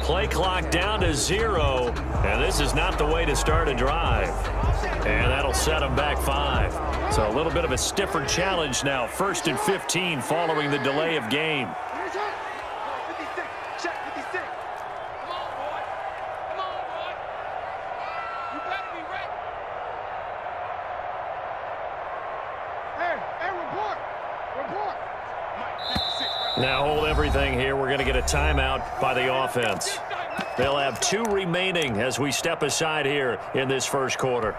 Play clock down to 0, and this is not the way to start a drive. And that'll set them back 5. So a little bit of a stiffer challenge now. 1st and 15 following the delay of game. Now hold everything here. We're going to get a timeout by the offense. They'll have 2 remaining as we step aside here in this first quarter.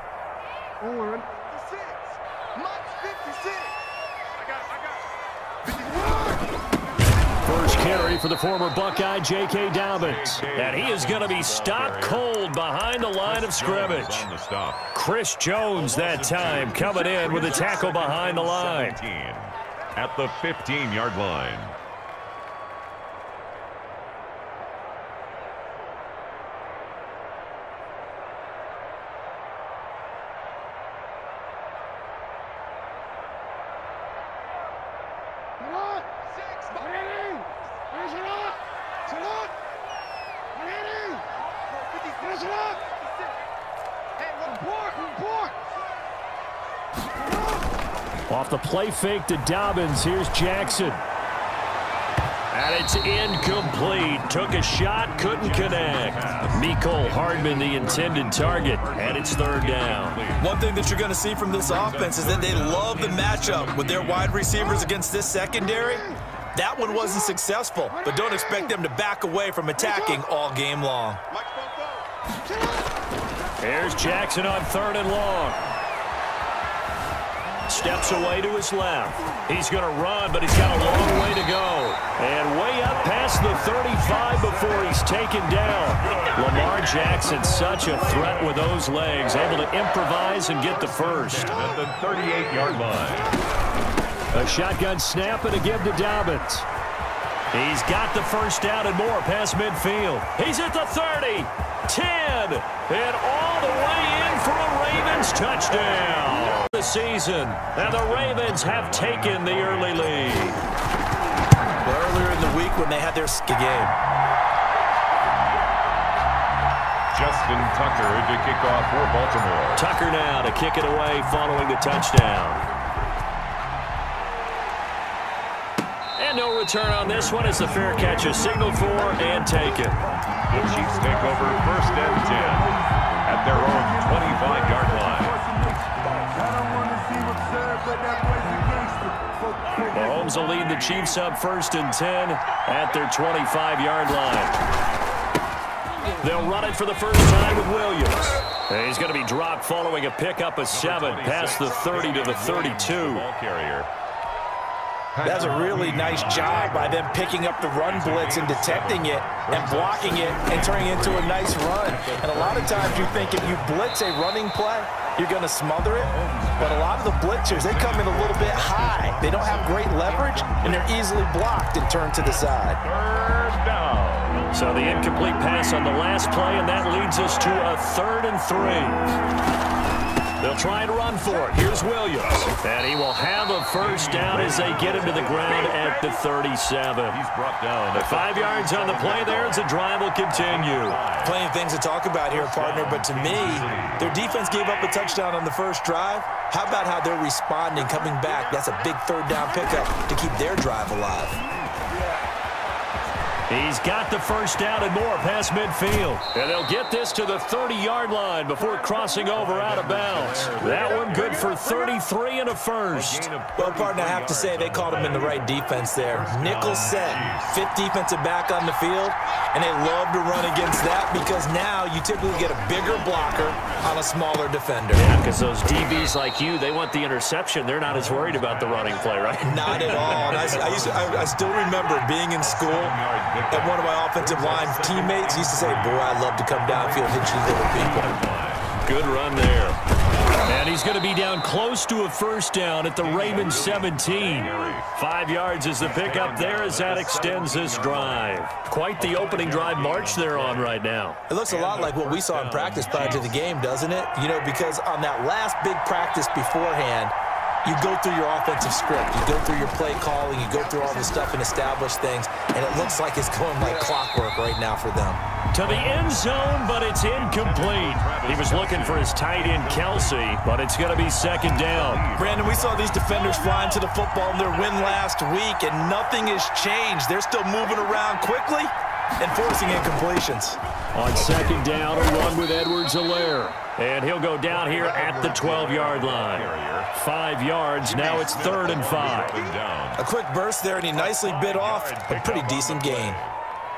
First carry for the former Buckeye, J.K. Dobbins. And he is going to be stopped cold behind the line of scrimmage. Chris Jones that time coming in with a tackle behind the line. At the 15-yard line. Off the play fake to Dobbins, here's Jackson. And it's incomplete. Took a shot, couldn't connect. Mecole Hardman, the intended target, and it's 3rd down. One thing that you're going to see from this offense is that they love the matchup with their wide receivers against this secondary. That one wasn't successful, but don't expect them to back away from attacking all game long. Here's Jackson on 3rd and long. Steps away to his left. He's going to run, but he's got a long way to go. And way up past the 35 before he's taken down. Lamar Jackson, such a threat with those legs, able to improvise and get the first. At the 38-yard line. A shotgun snap and a give to Dobbins. He's got the first down and more past midfield. He's at the 30, 10, and all the way in for a Ravens touchdown. The season, and the Ravens have taken the early lead. Earlier in the week when they had their game. Justin Tucker to kick off for Baltimore. Tucker now to kick it away following the touchdown. And no return on this one as the fair catch is signaled for and taken. The Chiefs take over 1st and 10 at their own 25-yard line. Mahomes will lead the Chiefs up 1st and 10 at their 25-yard line. They'll run it for the first time with Williams. And he's going to be dropped following a pickup of 7 past the 30 to the 32. Ball carrier. That's a really nice job by them picking up the run blitz and detecting it and blocking it and turning it into a nice run. And a lot of times you think if you blitz a running play, you're going to smother it. But a lot of the blitzers, they come in a little bit high. They don't have great leverage, and they're easily blocked and turned to the side. 3rd down. So the incomplete pass on the last play, and that leads us to a 3rd and 3. They'll try and run for it. Here's Williams. And he will have a first down as they get him to the ground at the 37. He's brought down. 5 yards on the play there as the drive will continue. Plenty of things to talk about here, partner, but to me, their defense gave up a touchdown on the first drive. How about how they're responding, coming back? That's a big 3rd down pickup to keep their drive alive. He's got the first down and more past midfield. And they'll get this to the 30-yard line before crossing over out of bounds. That one good for 33 and a first. Well, partner, I have to say they called him in the right defense there. Nickel set, 5th defensive back on the field, and they love to run against that because now you typically get a bigger blocker on a smaller defender. Yeah, because those DBs like you, they want the interception. They're not as worried about the running play, right? Not at all. And I still remember being in school, and one of my offensive line teammates used to say, boy, I love to come downfield and hit you little people. Good run there. And he's going to be down close to a first down at the Ravens 17. 5 yards is the pickup there as that extends this drive. Quite the opening drive march they're on right now. It looks a lot like what we saw in practice prior to the game, doesn't it? You know, because on that last big practice beforehand, you go through your offensive script. You go through your play calling. You go through all this stuff and establish things. And it looks like it's going like clockwork right now for them. To the end zone, but it's incomplete. He was looking for his tight end, Kelsey, but it's going to be second down. Brandon, we saw these defenders flying to the football in their win last week, and nothing has changed. They're still moving around quickly and forcing incompletions. On second down, a run with Edwards-Helaire. And he'll go down here at the 12-yard line. 5 yards, now it's 3rd and 5. A quick burst there, and he nicely bit off a pretty decent gain.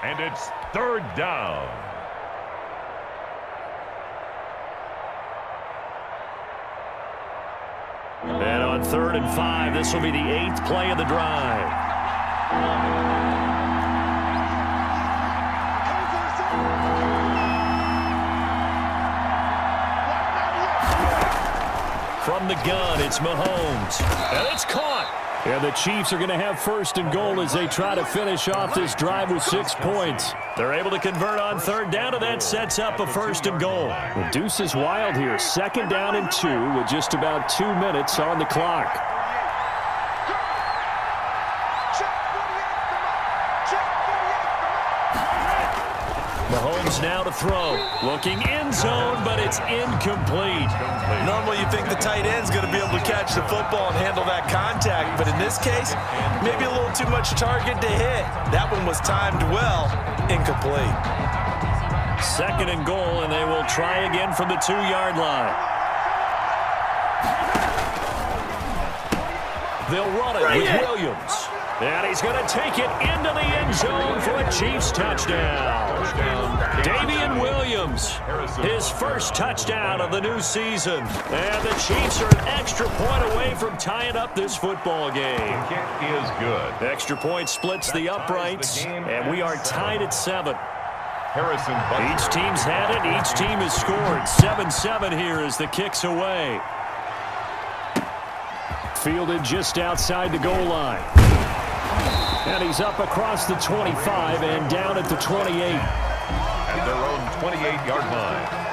And it's 3rd down. And on 3rd and 5, this will be the 8th play of the drive. From the gun, it's Mahomes. And it's caught. And the Chiefs are going to have 1st and goal as they try to finish off this drive with 6 points. They're able to convert on 3rd down, and that sets up a 1st and goal. The deuce is wild here. 2nd down and 2 with just about 2 minutes on the clock. Mahomes now to throw. Looking end zone, but it's incomplete. Normally you think the tight end's going to be able to catch the football and handle that contact, but in this case, maybe a little too much target to hit. That one was timed well, incomplete. 2nd and goal, and they will try again from the 2-yard line. They'll run it with Williams. And he's going to take it into the end zone for a Chiefs touchdown. Damian Williams, his first touchdown of the new season. And the Chiefs are an extra point away from tying up this football game. Kick is good. Extra point splits the uprights, and we are tied at 7. Harrison Butker. Each team's had it. Each team has scored. 7-7 here as the kick's away. Fielded just outside the goal line. And he's up across the 25 and down at the 28. At their own 28-yard line.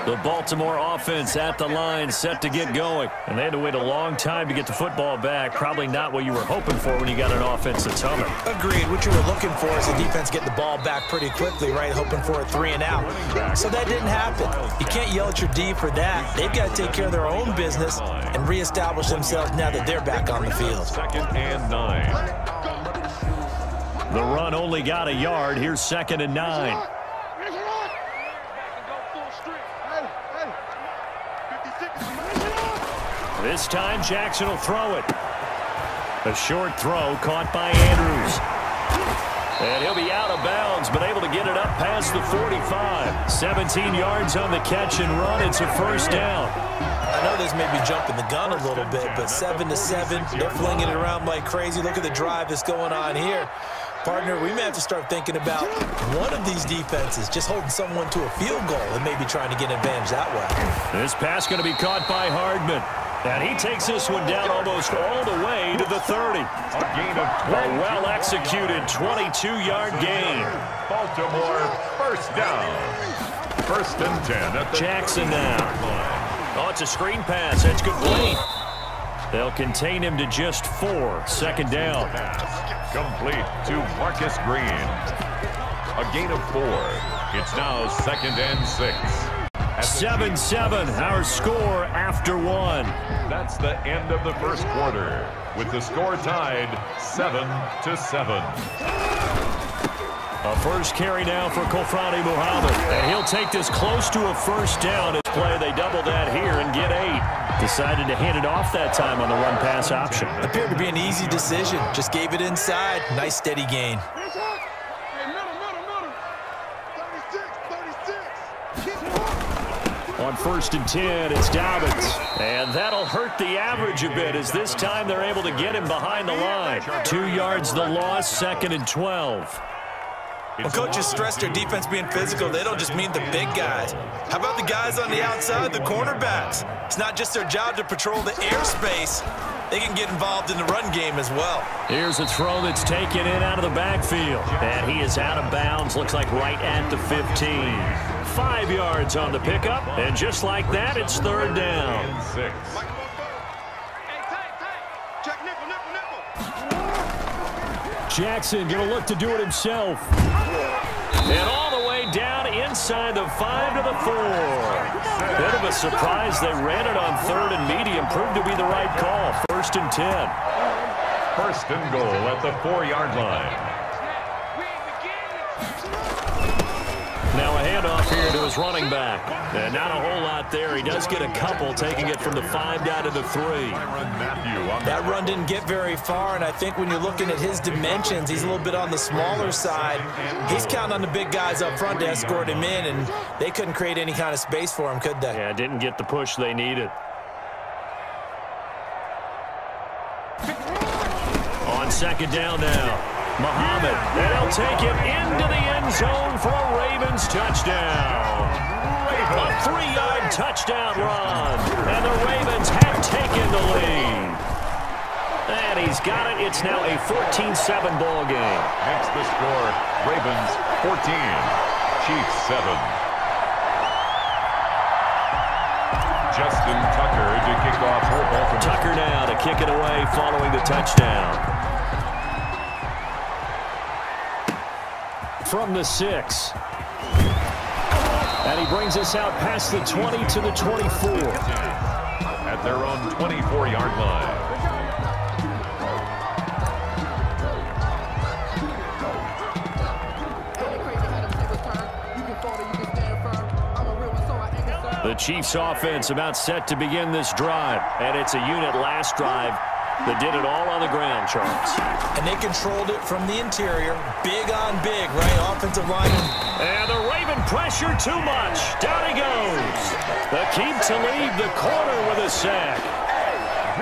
The Baltimore offense at the line, set to get going. And they had to wait a long time to get the football back. Probably not what you were hoping for when you got an offense that's humming. Agreed. What you were looking for is the defense getting the ball back pretty quickly, right? Hoping for a 3 and out. So that didn't happen. You can't yell at your D for that. They've got to take care of their own business and reestablish themselves now that they're back on the field. 2nd and 9. The run only got a yard. Here's 2nd and 9. This time, Jackson will throw it. A short throw caught by Andrews. And he'll be out of bounds, but able to get it up past the 45. 17 yards on the catch and run. It's a 1st down. I know this may be jumping the gun a little bit, but 7-7, they're flinging it around like crazy. Look at the drive that's going on here. Partner, we may have to start thinking about one of these defenses just holding someone to a field goal and maybe trying to get an advantage that way. This pass going to be caught by Hardman. And he takes this one down almost all the way to the 30. A gain of 12. A well-executed 22-yard gain. Baltimore 1st down. 1st and 10 at the Jackson now. Oh, it's a screen pass. That's complete. They'll contain him to just 4. 2nd down. Pass complete to Marcus Green. A gain of 4. It's now 2nd and 6. 7-7, our score after 1. That's the end of the 1st quarter, with the score tied 7-7. A first carry now for Kofrani Muhammad. And he'll take this close to a 1st down. As play, they double that here and get 8. Decided to hand it off that time on the run-pass option. Appeared to be an easy decision. Just gave it inside. Nice steady gain. On 1st and 10, it's Dobbins. And that'll hurt the average a bit as this time they're able to get him behind the line. 2 yards the loss, 2nd and 12. When coaches stress their defense being physical, they don't just mean the big guys. How about the guys on the outside, the cornerbacks? It's not just their job to patrol the airspace. They can get involved in the run game as well. Here's a throw that's taken in out of the backfield. And he is out of bounds, looks like right at the 15. 5 yards on the pickup, and just like that, it's third down. 6. Jackson going to look to do it himself. And all the way down inside the 5 to the 4. Bit of a surprise. They ran it on third and medium. Proved to be the right call. 1st and 10. 1st and goal at the 4-yard line. Now a handoff here to his running back. And not a whole lot there. He does get a couple, taking it from the 5 down to the 3. That run didn't get very far, and I think when you're looking at his dimensions, he's a little bit on the smaller side. He's counting on the big guys up front to escort him in, and they couldn't create any kind of space for him, could they? Yeah, didn't get the push they needed. On 2nd down now, Muhammad, and he'll take it into the end zone for a Ravens touchdown. A 3-yard touchdown run, and the Ravens have taken the lead. And he's got it. It's now a 14-7 ball game. Makes the score Ravens 14, Chiefs 7. Justin Tucker to kick off for Baltimore. Tucker now to kick it away following the touchdown. From the 6. And he brings us out past the 20 to the 24. At their own 24-yard line. The Chiefs offense about set to begin this drive. And it's a unit last drive that did it all on the ground, Charles. And they controlled it from the interior. Big on big, right? Offensive line. And the Raven pressure too much. Down he goes. Aqib Talib, the corner with a sack.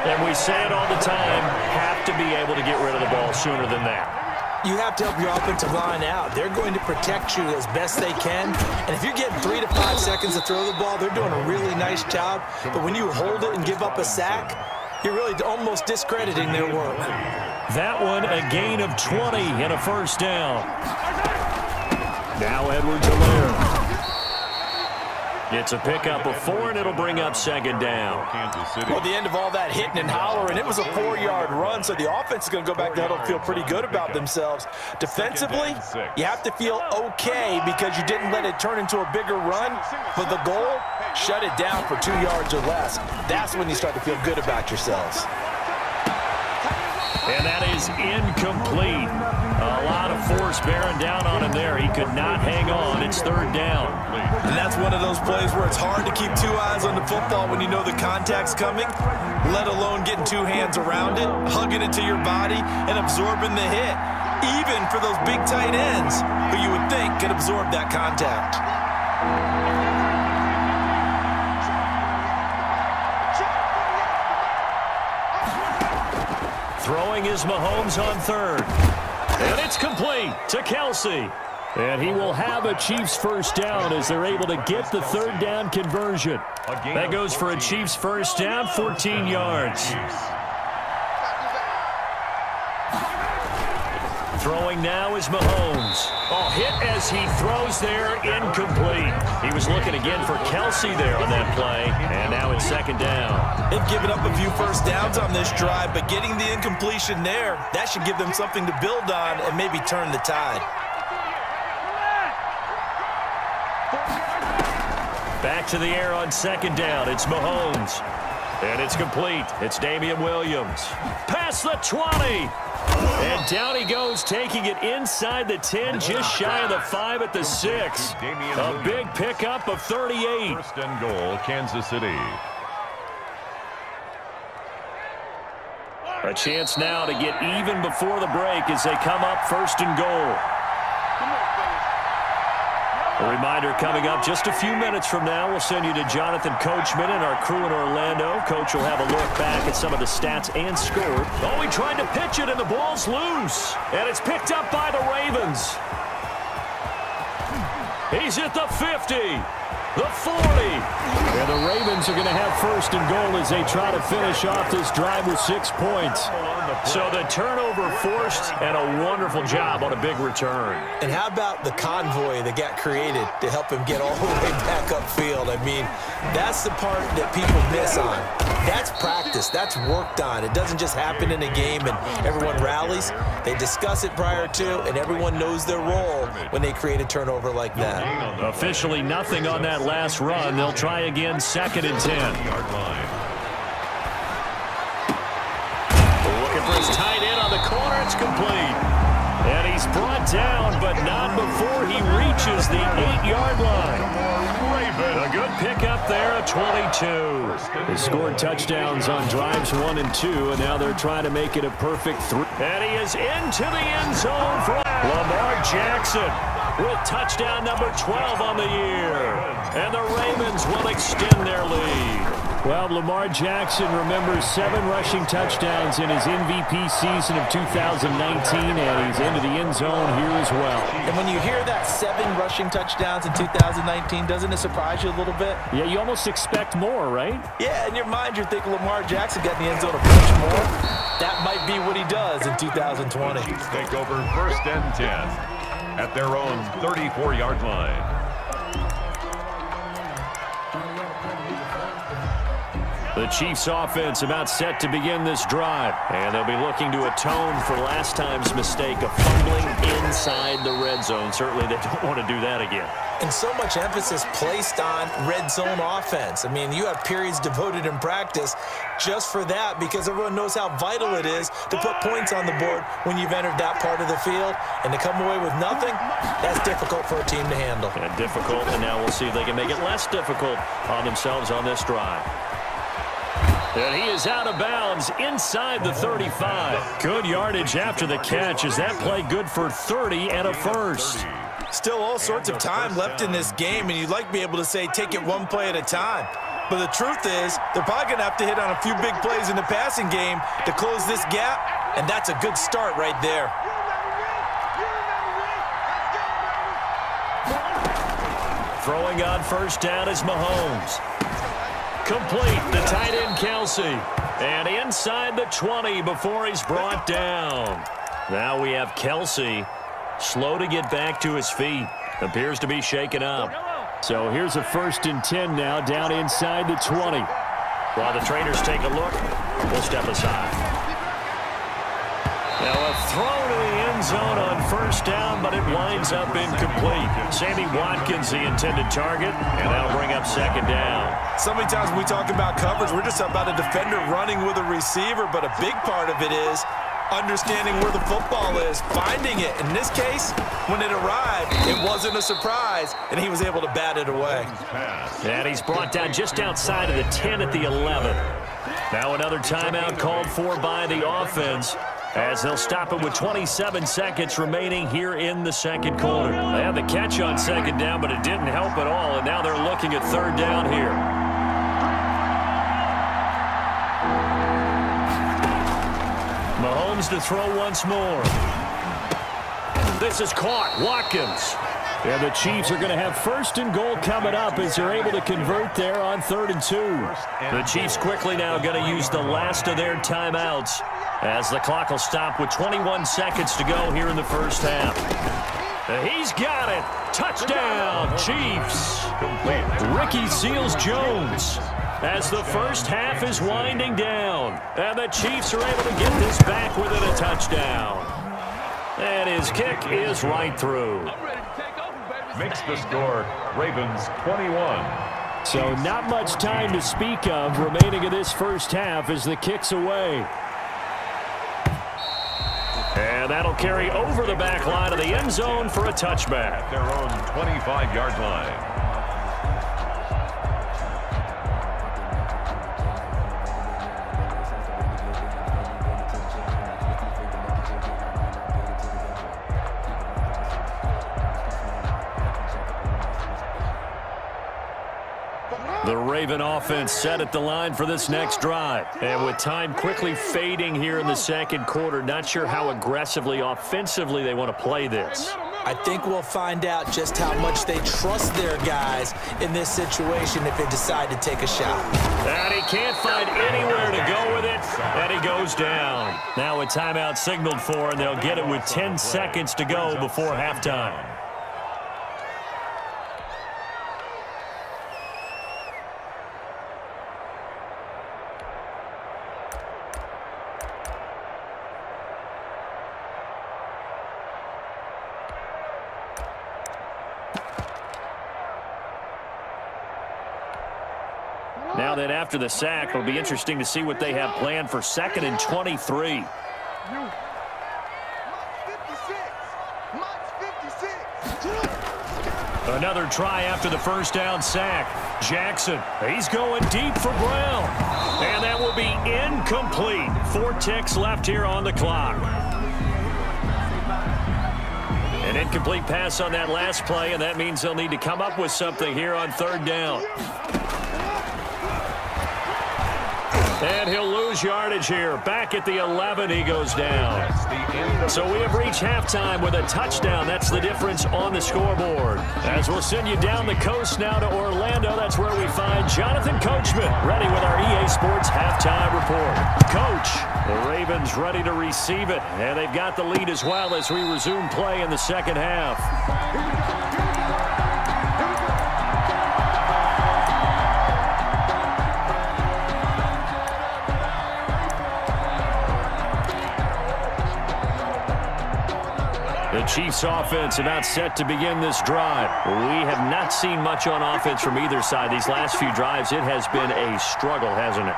And we say it all the time, have to be able to get rid of the ball sooner than that. You have to help your offensive line out. They're going to protect you as best they can. And if you're getting 3 to 5 seconds to throw the ball, they're doing a really nice job. But when you hold it and give up a sack, you're really almost discrediting their work. That one, a gain of 20 and a 1st down. Now Edwards-Helaire. It's a pickup of 4, and it'll bring up 2nd down. Well, the end of all that hitting and hollering, it was a 4-yard run, so the offense is going to go back to huddle and feel pretty good about themselves. Defensively, you have to feel okay because you didn't let it turn into a bigger run. But the goal, shut it down for 2 yards or less. That's when you start to feel good about yourselves. And that is incomplete. A lot of force bearing down on him there. He could not hang on. It's 3rd down. And that's one of those plays where it's hard to keep 2 eyes on the football when you know the contact's coming, let alone getting 2 hands around it, hugging it to your body, and absorbing the hit, even for those big tight ends who you would think could absorb that contact. Throwing is Mahomes on 3rd. And it's complete to Kelce. And he will have a Chiefs 1st down as they're able to get the 3rd down conversion. That goes for a Chiefs 1st down, 14 yards. Throwing now is Mahomes. Oh, hit as he throws there, incomplete. He was looking again for Kelce there on that play, and now it's 2nd down. They've given up a few 1st downs on this drive, but getting the incompletion there, that should give them something to build on and maybe turn the tide. Back to the air on 2nd down. It's Mahomes. And it's complete. It's Damian Williams. Past the 20. And down he goes, taking it inside the 10, just shy of the 5 at the 6. A big pickup of 38. 1st and goal, Kansas City. A chance now to get even before the break as they come up 1st and goal. A reminder coming up just a few minutes from now, we'll send you to Jonathan Coachman and our crew in Orlando. Coach will have a look back at some of the stats and score. Oh, he tried to pitch it, and the ball's loose. And it's picked up by the Ravens. He's at the 50. the 40. And the Ravens are going to have first and goal as they try to finish off this drive with 6 points. So the turnover forced and a wonderful job on a big return. And how about the convoy that got created to help him get all the way back upfield? I mean, that's the part that people miss on. That's practice. That's worked on. It doesn't just happen in a game and everyone rallies. They discuss it prior to, and everyone knows their role when they create a turnover like that. Officially nothing on that last run. They'll try again, 2nd and 10. Looking for his tight end on the corner. It's complete. And he's brought down, but not before he reaches the 8-yard line. A good pickup there at 22. They scored touchdowns on drives 1 and 2, and now they're trying to make it a perfect 3. And he is into the end zone for Lamar Jackson with touchdown number 12 on the year. And the Ravens will extend their lead. Well, Lamar Jackson remembers 7 rushing touchdowns in his MVP season of 2019, and he's into the end zone here as well. And when you hear that 7 rushing touchdowns in 2019, doesn't it surprise you a little bit? Yeah, you almost expect more, right? Yeah, in your mind, you're thinking Lamar Jackson got in the end zone a bunch more. That might be what he does in 2020. Take over 1st and 10 at their own 34-yard line. The Chiefs offense about set to begin this drive. And they'll be looking to atone for last time's mistake of fumbling inside the red zone. Certainly they don't want to do that again. And so much emphasis placed on red zone offense. I mean, you have periods devoted in practice just for that because everyone knows how vital it is to put points on the board when you've entered that part of the field. And to come away with nothing, that's difficult for a team to handle. And difficult, and now we'll see if they can make it less difficult on themselves on this drive. And he is out of bounds inside the 35. Good yardage after the catch. Is that play good for 30 and a first? Still all sorts of time left in this game, and you'd like to be able to say take it one play at a time. But the truth is, they're probably going to have to hit on a few big plays in the passing game to close this gap, and that's a good start right there. Throwing on first down is Mahomes. Complete, the tight end Kelce. And inside the 20 before he's brought down. Now we have Kelce slow to get back to his feet. Appears to be shaken up. So here's a 1st and 10 now down inside the 20. While the trainers take a look, we'll step aside. Now a throw to the end zone on first down, but it winds up incomplete. Sammy Watkins, the intended target, and that'll bring up 2nd down. So many times when we talk about coverage, we're just about a defender running with a receiver, but a big part of it is understanding where the football is, finding it. In this case, when it arrived, it wasn't a surprise, and he was able to bat it away. And he's brought down just outside of the 10 at the 11. Now another timeout called for by the offense, as they'll stop it with 27 seconds remaining here in the 2nd quarter. They had the catch on 2nd down, but it didn't help at all, and now they're looking at 3rd down here. Mahomes to throw once more. This is caught. Watkins. And the Chiefs are going to have 1st and goal coming up as they're able to convert there on 3rd and 2. The Chiefs quickly now going to use the last of their timeouts as the clock will stop with 21 seconds to go here in the first half. He's got it. Touchdown, Chiefs. Ricky Seals-Jones as the first half is winding down. And the Chiefs are able to get this back within a touchdown. And his kick is right through. Makes the score Ravens 21. So not much time to speak of remaining in this first half as the kick's away. And that'll carry over the back line of the end zone for a touchback. Their own 25-yard line. The Raven offense set at the line for this next drive. And with time quickly fading here in the second quarter, not sure how aggressively, offensively they want to play this. I think we'll find out just how much they trust their guys in this situation if they decide to take a shot. And he can't find anywhere to go with it, and he goes down. Now a timeout signaled for, and they'll get it with 10 seconds to go before halftime. Now that after the sack, it'll be interesting to see what they have planned for 2nd and 23. Another try after the first down sack. Jackson, he's going deep for Brown. And that will be incomplete. 4 ticks left here on the clock. An incomplete pass on that last play, and that means they'll need to come up with something here on 3rd down. And he'll lose yardage here. Back at the 11, he goes down. So we have reached halftime with a touchdown. That's the difference on the scoreboard. As we'll send you down the coast now to Orlando, that's where we find Jonathan Coachman, ready with our EA Sports halftime report. Coach, the Ravens ready to receive it, and they've got the lead as well as we resume play in the second half. The Chiefs offense about set to begin this drive. We have not seen much on offense from either side. These last few drives, it has been a struggle, hasn't it?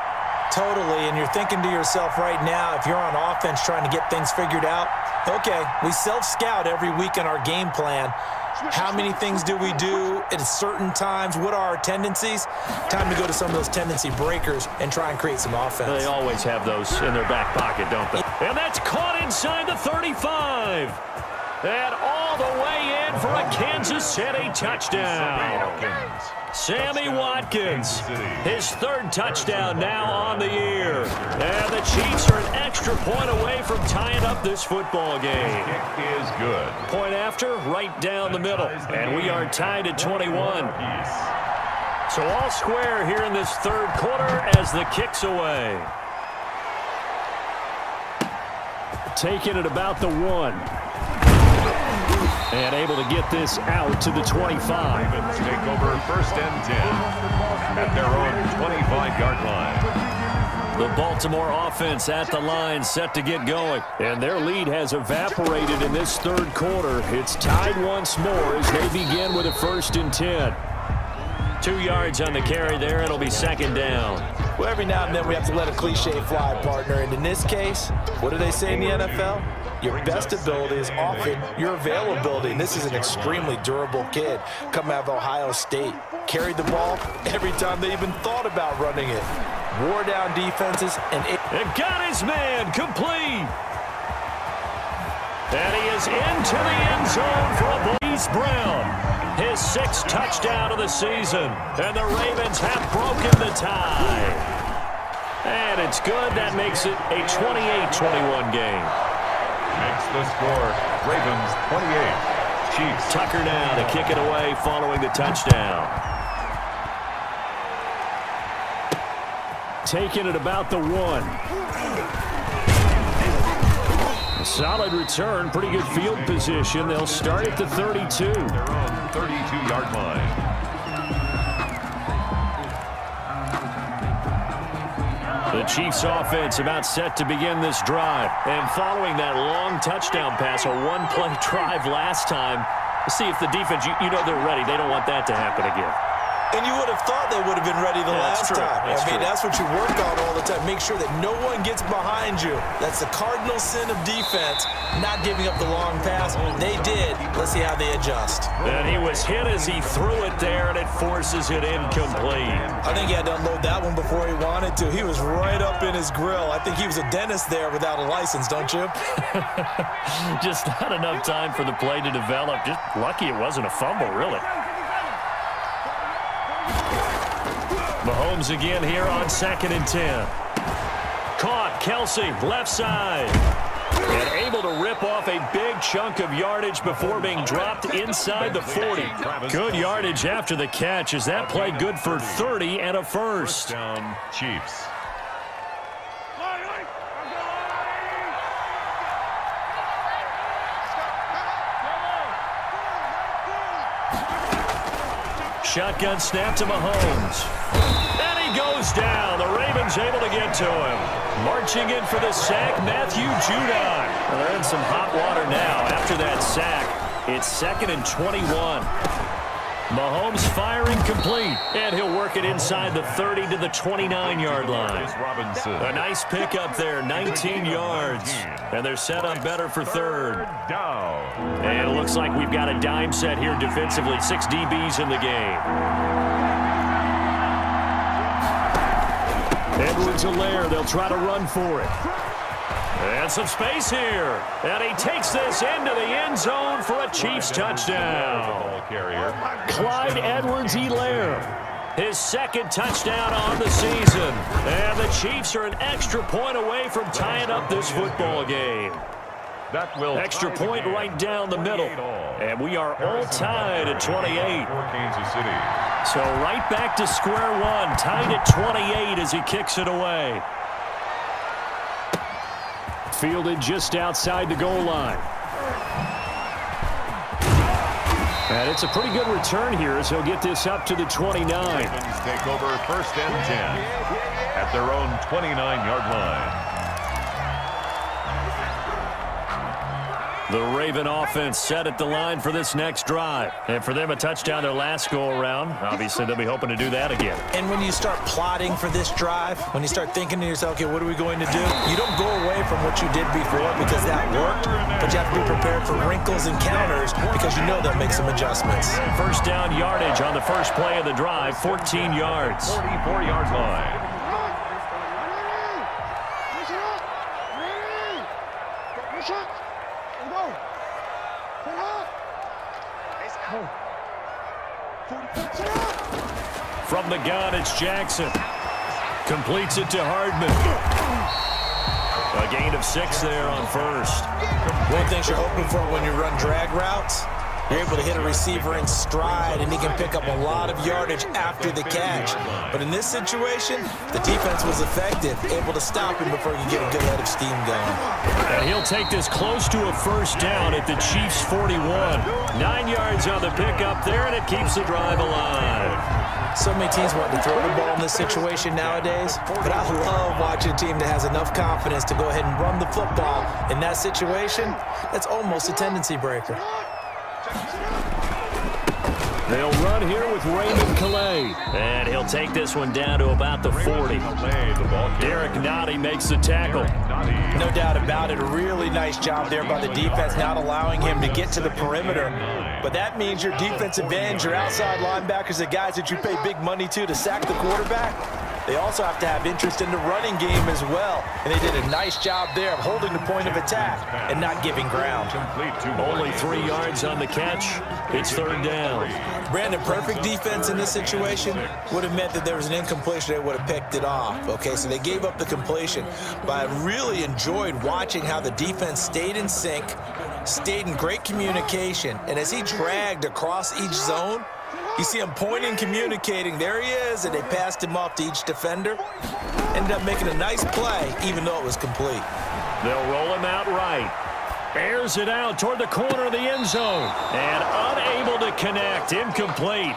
Totally, and you're thinking to yourself right now, if you're on offense trying to get things figured out, okay, we self-scout every week in our game plan. How many things do we do at certain times? What are our tendencies? Time to go to some of those tendency breakers and try and create some offense. They always have those in their back pocket, don't they? And that's caught inside the 35. And all the way in for a Kansas City touchdown. Sammy Watkins, his 3rd touchdown now on the year. And the Chiefs are an extra point away from tying up this football game. Kick is good. Point after, right down the middle. And we are tied at 21. So all square here in this 3rd quarter as the kick's away. Taking it about the 1. And able to get this out to the 25. Ravens take over 1st and 10 at their own 25-yard line. The Baltimore offense at the line, set to get going. And their lead has evaporated in this 3rd quarter. It's tied once more as they begin with a 1st and 10. 2 yards on the carry there. It'll be 2nd down. Well, every now and then we have to let a cliche fly, partner. And in this case, what do they say in the NFL? Your best ability is often your availability. And this is an extremely durable kid coming out of Ohio State. Carried the ball every time they even thought about running it. Wore down defenses. And got his man complete. And he is into the end zone for a Breeze Brown. His 6th touchdown of the season. And the Ravens have broken the tie. And it's good. That makes it a 28-21 game. Makes the score Ravens 28. Chiefs. Tucker now to kick it away following the touchdown. Taking it about the 1. Solid return, pretty good field position. They'll start at the 32. Their own 32-yard line. The Chiefs offense about set to begin this drive. And following that long touchdown pass, a 1-play drive last time, see if the defense, you know they're ready. They don't want that to happen again. And you would have thought they would have been ready the last time. That's what you work on all the time. Make sure that no one gets behind you. That's the cardinal sin of defense, not giving up the long pass. They did. Let's see how they adjust. And he was hit as he threw it there, and it forces it incomplete. I think he had to unload that one before he wanted to. He was right up in his grill. I think he was a dentist there without a license, don't you? Just not enough time for the play to develop. Just lucky it wasn't a fumble, really. Mahomes again here on 2nd and 10. Caught, Kelsey, left side. And able to rip off a big chunk of yardage before being dropped inside the 40. Good yardage after the catch. Is that play good for 30 and a first? Down, Chiefs. Shotgun snap to Mahomes. And he goes down. The Ravens able to get to him. Marching in for the sack, Matthew Judon. Well, they're in some hot water now after that sack. It's 2nd and 21. Mahomes firing complete. And he'll work it inside the 30 to the 29-yard line. A nice pickup there, 19 yards. And they're set up better for 3rd down. And it looks like we've got a dime set here defensively. 6 DBs in the game. Edwards-Helaire, they'll try to run for it. And some space here. And he takes this into the end zone for a Chiefs touchdown. Clyde Edwards-Helaire, his 2nd touchdown on the season. And the Chiefs are an extra point away from tying up this football game. That will extra point right down the middle. And we are all tied at 28. Kansas City. So right back to square one, tied at 28 as he kicks it away. Fielded just outside the goal line. And it's a pretty good return here as he'll get this up to the 29. Ravens take over 1st and 10 at their own 29-yard line. The Raven offense set at the line for this next drive. And for them, a touchdown their last go-around. Obviously, they'll be hoping to do that again. And when you start plotting for this drive, when you start thinking to yourself, okay, what are we going to do? You don't go away from what you did before because that worked, but you have to be prepared for wrinkles and counters because you know they'll make some adjustments. First down yardage on the first play of the drive, 14 yards. 44-yard line. From the gun, it's Jackson. Completes it to Hardman. A gain of 6 there on first. One of the things you're hoping for when you run drag routes, you're able to hit a receiver in stride, and he can pick up a lot of yardage after the catch. But in this situation, the defense was effective, able to stop him before he could get a good head of steam going. And he'll take this close to a first down at the Chiefs' 41. 9 yards on the pickup there, and it keeps the drive alive. So many teams want to throw the ball in this situation nowadays, but I love watching a team that has enough confidence to go ahead and run the football. In that situation, that's almost a tendency breaker. They'll run here with Raymond Calais. And he'll take this one down to about the 40. Derek Nottie makes the tackle. No doubt about it. A really nice job there by the defense, not allowing him to get to the perimeter. But that means your defensive ends, your outside linebackers, the guys that you pay big money to sack the quarterback, they also have to have interest in the running game as well. And they did a nice job there of holding the point of attack and not giving ground. Only 3 yards on the catch. It's 3rd down. Brandon, perfect defense in this situation would have meant that there was an incompletion. They would have picked it off. Okay, so they gave up the completion. But I really enjoyed watching how the defense stayed in sync, stayed in great communication. And as he dragged across each zone, you see him pointing, communicating. There he is, and they passed him off to each defender. Ended up making a nice play, even though it was complete. They'll roll him out right. Airs it out toward the corner of the end zone. And unable to connect. Incomplete.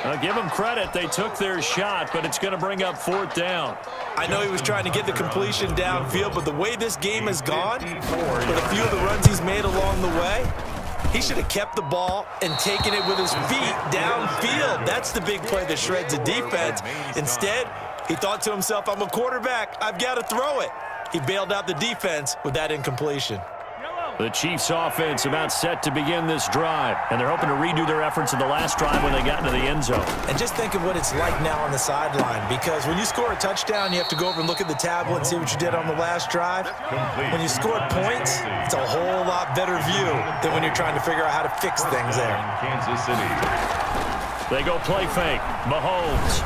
I'll give them credit. They took their shot, but it's going to bring up 4th down. I know he was trying to get the completion downfield, but the way this game has gone, with a few of the runs he's made along the way, he should have kept the ball and taken it with his feet downfield. That's the big play that shreds the defense. Instead, he thought to himself, I'm a quarterback. I've got to throw it. He bailed out the defense with that incompletion. The Chiefs offense about set to begin this drive, and they're hoping to redo their efforts in the last drive when they got into the end zone. And just think of what it's like now on the sideline, because when you score a touchdown, you have to go over and look at the tablet and see what you did on the last drive. When you scored points, it's a whole lot better view than when you're trying to figure out how to fix things there. Kansas City. They go play fake. Mahomes.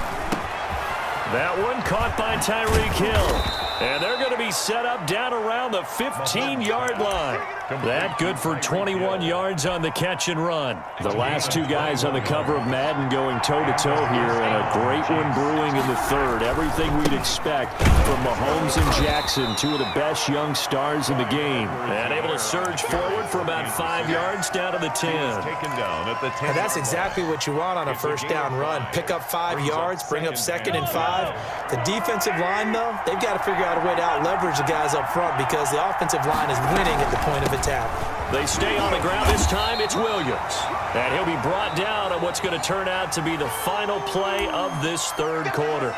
That one caught by Tyreek Hill. And they're going to be set up down around the 15-yard line. That good for 21 yards on the catch and run. The last two guys on the cover of Madden going toe-to-toe here, and a great one brewing in the third. Everything we'd expect from Mahomes and Jackson, two of the best young stars in the game. And able to surge forward for about 5 yards down to the 10. And that's exactly what you want on a first down run. Pick up 5 yards, bring up 2nd and 5. The defensive line, though, they've got to figure out a way to out-leverage the guys up front because the offensive line is winning at the point of attack. They stay on the ground. This time it's Williams. And he'll be brought down on what's going to turn out to be the final play of this third quarter.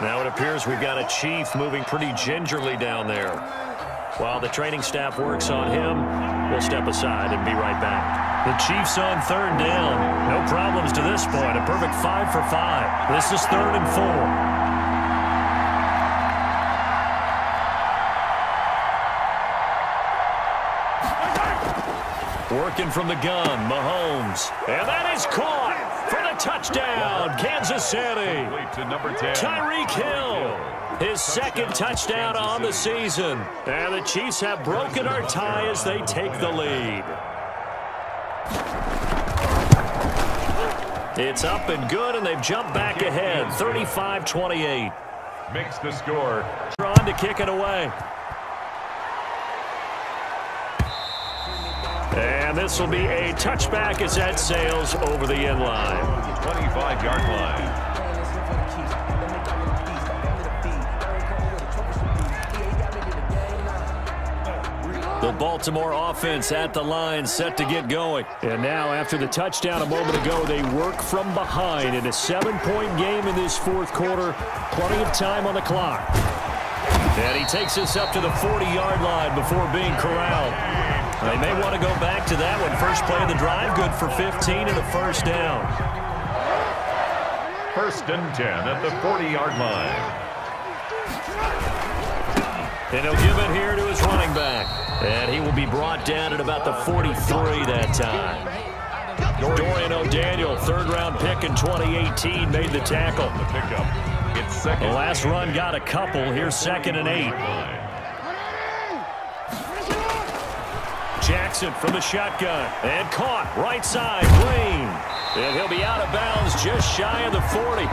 Now it appears we've got a Chief moving pretty gingerly down there. While the training staff works on him, we'll step aside and be right back. The Chiefs on third down. No problems to this point. A perfect 5 for 5. This is 3rd and 4. Working from the gun, Mahomes. And that is caught for the touchdown, Kansas City. Tyreek Hill, his 2nd touchdown on the season. And the Chiefs have broken our tie as they take the lead. It's up and good, and they've jumped back ahead, 35-28. Makes the score. Trying to kick it away. And this will be a touchback as that sails over the end line. 25-yard line. The Baltimore offense at the line set to get going. And now after the touchdown a moment ago, they work from behind in a 7-point game in this fourth quarter. Plenty of time on the clock. And he takes us up to the 40-yard line before being corralled. They may want to go back to that one. First play of the drive, good for 15 and a first down. 1st and 10 at the 40-yard line. And he'll give it here to his running back. And he will be brought down at about the 43 that time. Dorian O'Daniel, 3rd-round pick in 2018, made the tackle. The pickup. It's 2nd. The last run got a couple. Here's 2nd and 8. Jackson from the shotgun, and caught right side, Green. And he'll be out of bounds just shy of the 40.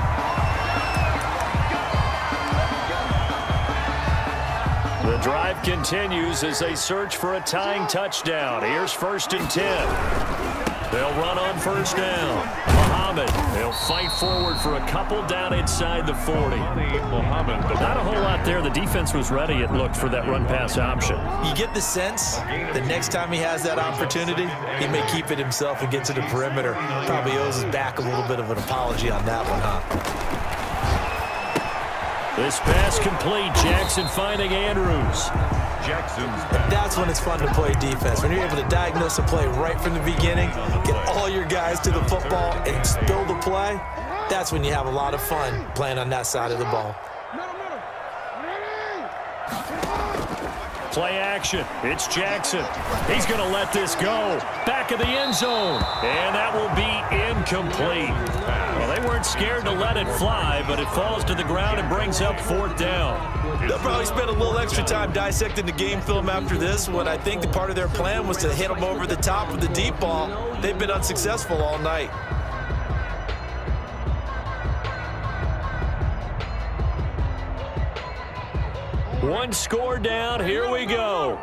The drive continues as they search for a tying touchdown. Here's 1st and 10. They'll run on first down. Muhammad, they'll fight forward for a couple down inside the 40. Not a whole lot there. The defense was ready, it looked, for that run-pass option. You get the sense the next time he has that opportunity, he may keep it himself and get to the perimeter. Probably owes his back a little bit of an apology on that one, huh? This pass complete. Jackson finding Andrews. That's when it's fun to play defense. When you're able to diagnose a play right from the beginning, get all your guys to the football and spill the play, that's when you have a lot of fun playing on that side of the ball. Play action. It's Jackson. He's going to let this go. Back of the end zone. And that will be incomplete. Well, they weren't scared to let it fly, but it falls to the ground and brings up 4th down. They'll probably spend a little extra time dissecting the game film after this one. I think the part of their plan was to hit them over the top of the deep ball. They've been unsuccessful all night. One score down. Here we go.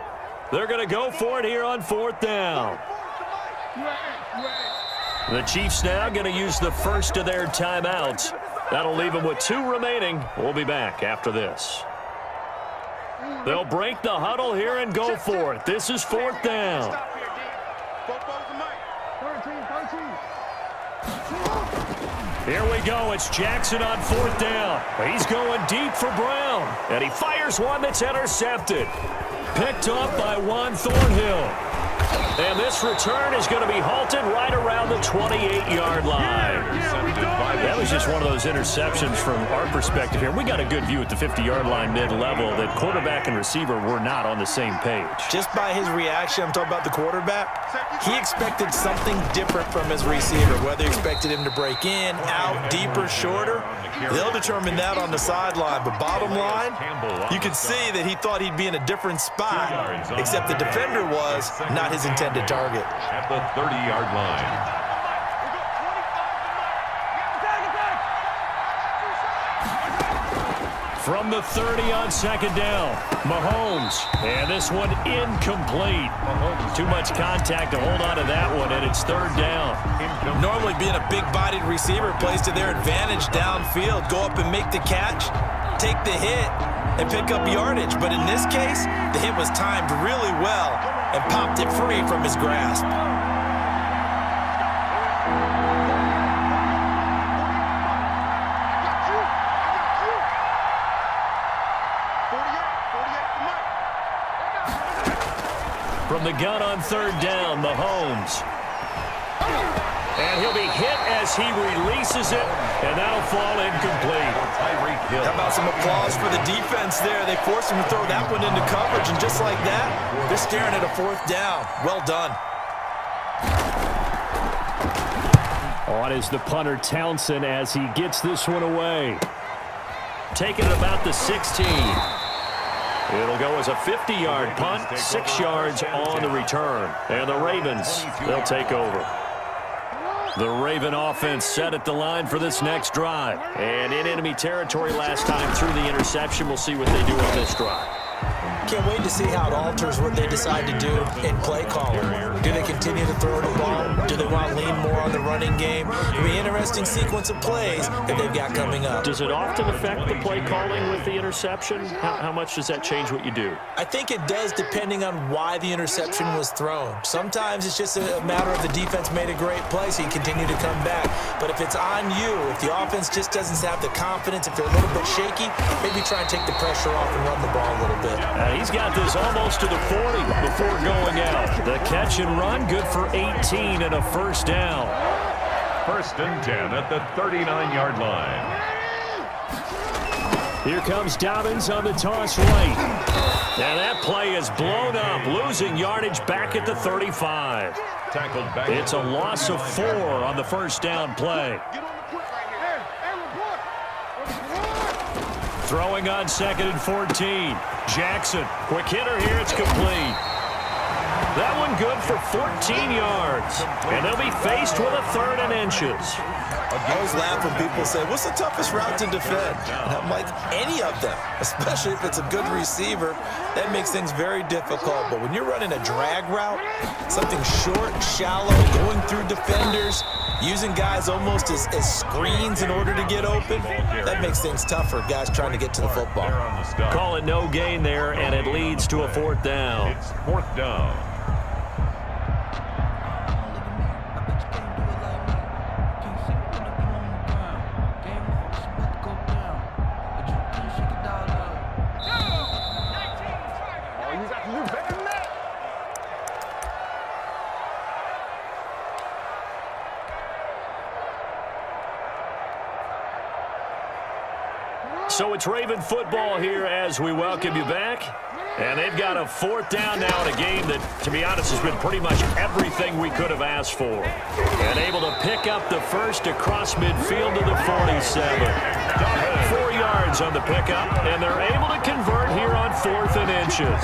They're going to go for it here on 4th down. The Chiefs now going to use the first of their timeouts. That'll leave them with 2 remaining. We'll be back after this. They'll break the huddle here and go for it. This is 4th down. Here we go. It's Jackson on 4th down. He's going deep for Brown. And he fires one that's intercepted. Picked up by Juan Thornhill. And this return is going to be halted right around the 28-yard line. That was just one of those interceptions from our perspective here. We got a good view at the 50-yard line mid-level that quarterback and receiver were not on the same page. Just by his reaction, I'm talking about the quarterback, he expected something different from his receiver, whether he expected him to break in, out, deeper, shorter. They'll determine that on the sideline. But bottom line, you could see that he thought he'd be in a different spot, except the defender was not his intended target. At the 30-yard line. From the 30 on second down, Mahomes. And this one incomplete. Too much contact to hold on to that one, and it's third down. Normally being a big-bodied receiver plays to their advantage downfield. Go up and make the catch, take the hit, and pick up yardage. But in this case, the hit was timed really well and popped it free from his grasp. From the gun on third down, Mahomes. And he'll be hit as he releases it, and that'll fall incomplete. How about some applause for the defense there? They forced him to throw that one into coverage, and just like that, they're staring at a fourth down. Well done. On is the punter, Townsend, as he gets this one away. Taking it about the 16. It'll go as a 50-yard punt, 6 yards on the return. And the Ravens, they'll take over. The Raven offense set at the line for this next drive. And in enemy territory last time through the interception. We'll see what they do on this drive. Can't wait to see how it alters what they decide to do in play calling. Do they continue to throw the ball? Do they want to lean more on the running game? It'll be an interesting sequence of plays that they've got coming up. Does it often affect the play calling with the interception? How much does that change what you do? I think it does, depending on why the interception was thrown. Sometimes it's just a matter of the defense made a great play, so you continue to come back. But if it's on you, if the offense just doesn't have the confidence, if they're a little bit shaky, maybe try and take the pressure off and run the ball a little bit. He's got this almost to the 40 before going out. The catch and run, good for 18 and a first down. First and 10 at the 39-yard line. Here comes Dobbins on the toss right. And that play is blown up, losing yardage back at the 35. Tackled back. It's a loss of 4 on the first down play. Throwing on second and 14. Jackson, quick hitter here, it's complete. That one good for 14 yards. And they'll be faced with a third and inches. I always laugh when people say, what's the toughest route to defend? And I'm like, any of them, especially if it's a good receiver. That makes things very difficult. But when you're running a drag route, something short, shallow, going through defenders, using guys almost as screens in order to get open, that makes things tough for guys trying to get to the football. Call it no gain there, and it leads to a fourth down. It's fourth down. So it's Raven football here as we welcome you back. And they've got a fourth down now in a game that, to be honest, has been pretty much everything we could have asked for. And able to pick up the first across midfield to the 47. 4 yards on the pickup, and they're able to convert here on 4th and inches.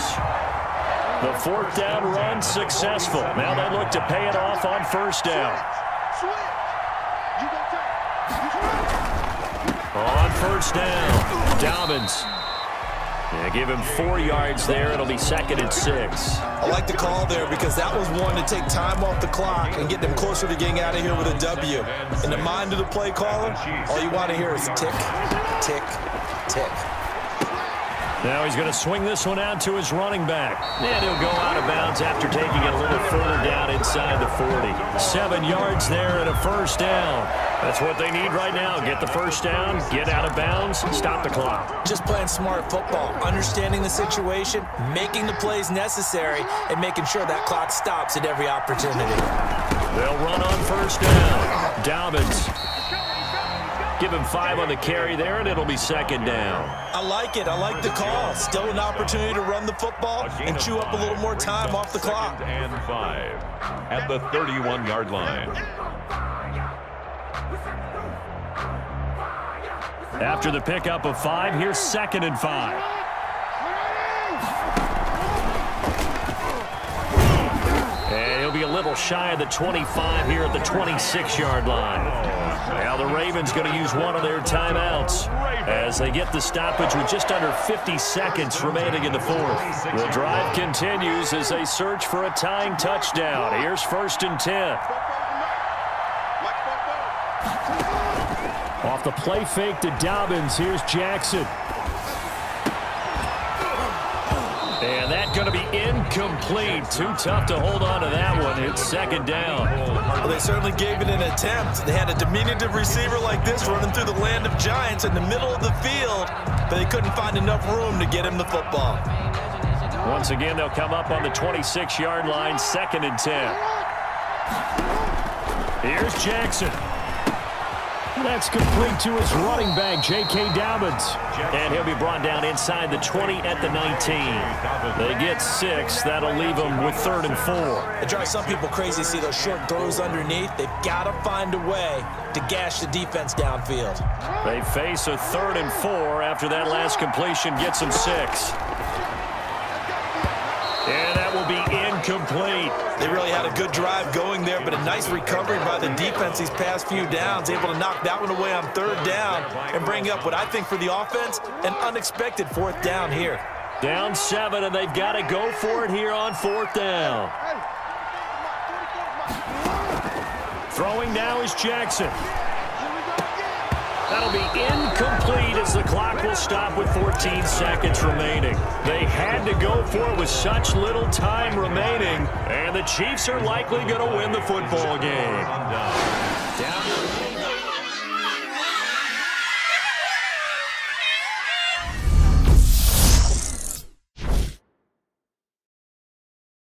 The fourth down run successful. Now they look to pay it off on first down. On first down, Dobbins. Yeah, give him 4 yards there. It'll be second and 6. I like the call there because that was one to take time off the clock and get them closer to getting out of here with a W. In the mind of the play caller, all you want to hear is tick, tick, tick. Now he's going to swing this one out to his running back. And he'll go out of bounds after taking it a little further down inside the 40. 7 yards there and a first down. That's what they need right now. Get the first down, get out of bounds, stop the clock. Just playing smart football, understanding the situation, making the plays necessary, and making sure that clock stops at every opportunity. They'll run on first down. Dobbins. Give him 5 on the carry there, and it'll be second down. I like it. I like the call. Still an opportunity to run the football and chew up a little more time off the clock. And 5 at the 31-yard line. After the pickup of 5, here's 2nd and 5. And he'll be a little shy of the 25 here at the 26-yard line. Now the Ravens going to use one of their timeouts as they get the stoppage with just under 50 seconds remaining in the fourth. The drive continues as they search for a tying touchdown. Here's 1st and 10. Off the play fake to Dobbins, here's Jackson. And that's going to be incomplete. Too tough to hold on to that one. It's 2nd down. Well, they certainly gave it an attempt. They had a diminutive receiver like this running through the land of giants in the middle of the field, but they couldn't find enough room to get him the football. Once again, they'll come up on the 26-yard line, 2nd and 10. Here's Jackson. That's complete to his running back, J.K. Dobbins. And he'll be brought down inside the 20 at the 19. They get 6. That'll leave them with 3rd and 4. It drives some people crazy to see those short throws underneath. They've got to find a way to gash the defense downfield. They face a 3rd and 4 after that last completion gets them 6. And that will be incomplete. They really had a good drive going there, but a nice recovery by the defense these past few downs, able to knock that one away on 3rd down and bring up what I think for the offense, an unexpected 4th down here. Down 7, and they've got to go for it here on 4th down. Throwing now is Jackson. That'll be incomplete as the clock will stop with 14 seconds remaining. They had to go for it with such little time remaining, and the Chiefs are likely going to win the football game. Down.